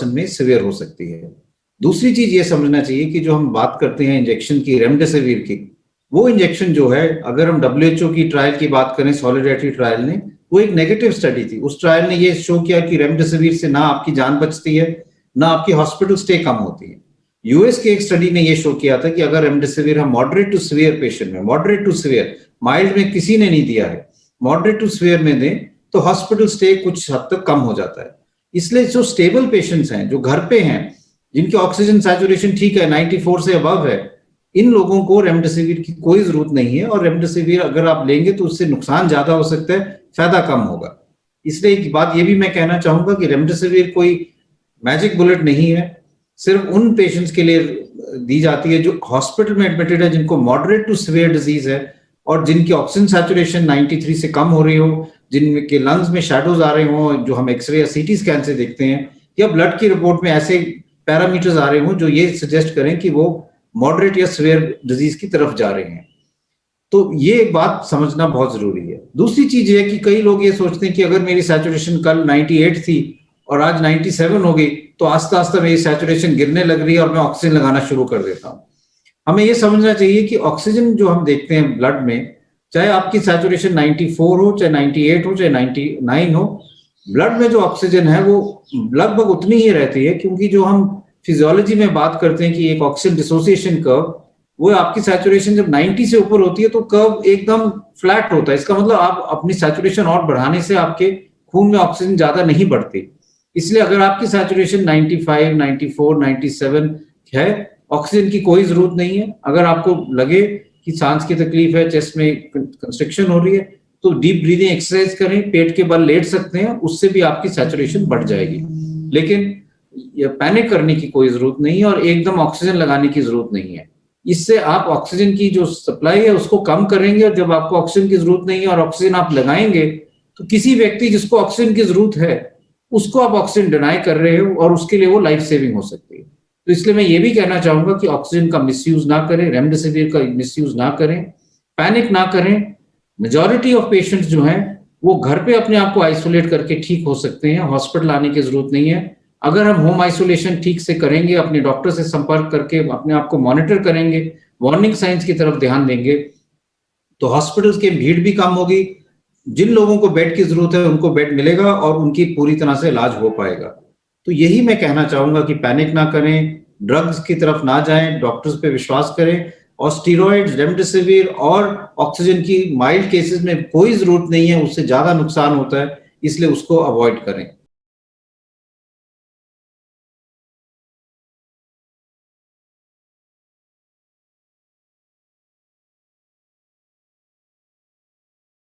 % में सिवियर हो सकती है। दूसरी चीज ये समझना चाहिए कि जो हम बात करते हैं इंजेक्शन की, रेमडेसिविर की, वो इंजेक्शन जो है, अगर हम WHO की ट्रायल की बात करें, सॉलिडारिटी ट्रायल ने, वो एक नेगेटिव स्टडी थी। उस ट्रायल ने ये शो किया कि रेमडेसिविर से ना आपकी जान बचती है, ना आपकी हॉस्पिटल स्टे कम होती है। यूएस के एक स्टडी ने ये शो किया था कि अगर रेमडेसिविर हम मॉडरेट टू सीवियर पेशेंट में, मॉडरेट टू सीवियर, माइल्ड में किसी ने नहीं दिया है, मॉडरेट टू सीवियर में दें तो हॉस्पिटल स्टे कुछ हद तक कम हो जाता है। इसलिए जो स्टेबल पेशेंट्स हैं, जो घर पे हैं, जिनकी ऑक्सीजन सैचुरेशन ठीक है, 94 से अबव है, इन लोगों को रेमडेसिविर की कोई जरूरत नहीं है। और रेमडेसिविर अगर आप लेंगे तो उससे नुकसान ज्यादा हो सकता है, फायदा कम होगा। इसलिए एक बात ये भी मैं कहना चाहूंगा कि रेमडेसिविर कोई मैजिक बुलेट नहीं है, सिर्फ उन पेशेंट्स के लिए दी जाती है जो हॉस्पिटल में एडमिटेड है, जिनको मॉडरेट टू सीवियर डिजीज है और जिनकी ऑक्सीजन सैचुरेशन 93 से कम हो रही हो, जिनके लंग्स में शैडोज आ रहे हो, जो हम एक्सरे या सीटी स्कैन से देखते हैं, या ब्लड की रिपोर्ट में ऐसे पैरामीटर्स आ रहे हो जो ये सजेस्ट करें कि वो मॉडरेट या सीवियर डिजीज की तरफ जा रहे हैं। तो ये एक बात समझना बहुत जरूरी है। दूसरी चीज है कि कई लोग ये सोचते हैं कि अगर मेरी सैचुरेशन कल 98 थी और आज 97 हो गई तो आस्ता आस्ता मेरी सैचुरेशन गिरने लग रही है और मैं ऑक्सीजन लगाना शुरू कर देता हूं। हमें ये समझना चाहिए कि ऑक्सीजन जो हम देखते हैं ब्लड में, चाहे आपकी सैचुरेशन 94 हो, चाहे 98 हो, चाहे 99 हो, ब्लड में जो ऑक्सीजन है वो लगभग उतनी ही रहती है, क्योंकि जो हम फिजियोलॉजी में बात करते हैं कि एक ऑक्सीजन डिसोसिएशन कर्व, वो आपकी सैचुरेशन जब 90 से ऊपर होती है तो कर्व एकदम फ्लैट होता है। इसका मतलब आप अपनी सैचुरेशन और बढ़ाने से आपके खून में ऑक्सीजन ज्यादा नहीं बढ़ती। इसलिए अगर आपकी सैचुरेशन 95, 94, 97 है, ऑक्सीजन की कोई जरूरत नहीं है। अगर आपको लगे कि सांस की तकलीफ है, चेस्ट में कंस्ट्रिक्शन हो रही है, तो डीप ब्रीदिंग एक्सरसाइज करें, पेट के बल लेट सकते हैं, उससे भी आपकी सैचुरेशन बढ़ जाएगी। लेकिन ये पैनिक करने की कोई जरूरत नहीं है और एकदम ऑक्सीजन लगाने की जरूरत नहीं है। इससे आप ऑक्सीजन की जो सप्लाई है उसको कम करेंगे, और जब आपको ऑक्सीजन की जरूरत नहीं है और ऑक्सीजन आप लगाएंगे तो किसी व्यक्ति जिसको ऑक्सीजन की जरूरत है उसको आप ऑक्सीजन डिनाई कर रहे हो और उसके लिए वो लाइफ सेविंग हो सकती है। तो इसलिए मैं ये भी कहना चाहूंगा कि ऑक्सीजन का मिसयूज ना करें, रेमडेसिविर का मिसयूज ना करें, पैनिक ना करें। मेजॉरिटी ऑफ पेशेंट्स जो हैं वो घर पे अपने आप को आइसोलेट करके ठीक हो सकते हैं, हॉस्पिटल आने की जरूरत नहीं है। अगर हम होम आइसोलेशन ठीक से करेंगे, अपने डॉक्टर से संपर्क करके अपने आप को मॉनिटर करेंगे, वार्निंग साइंस की तरफ ध्यान देंगे, तो हॉस्पिटल्स की भीड़ भी कम होगी। जिन लोगों को बेड की जरूरत है उनको बेड मिलेगा और उनकी पूरी तरह से इलाज हो पाएगा। तो यही मैं कहना चाहूंगा कि पैनिक ना करें, ड्रग्स की तरफ ना जाएं, डॉक्टर्स पे विश्वास करें, और स्टीरॉइड्स, रेमडेसिविर और ऑक्सीजन की माइल्ड केसेस में कोई जरूरत नहीं है, उससे ज्यादा नुकसान होता है, इसलिए उसको अवॉइड करें।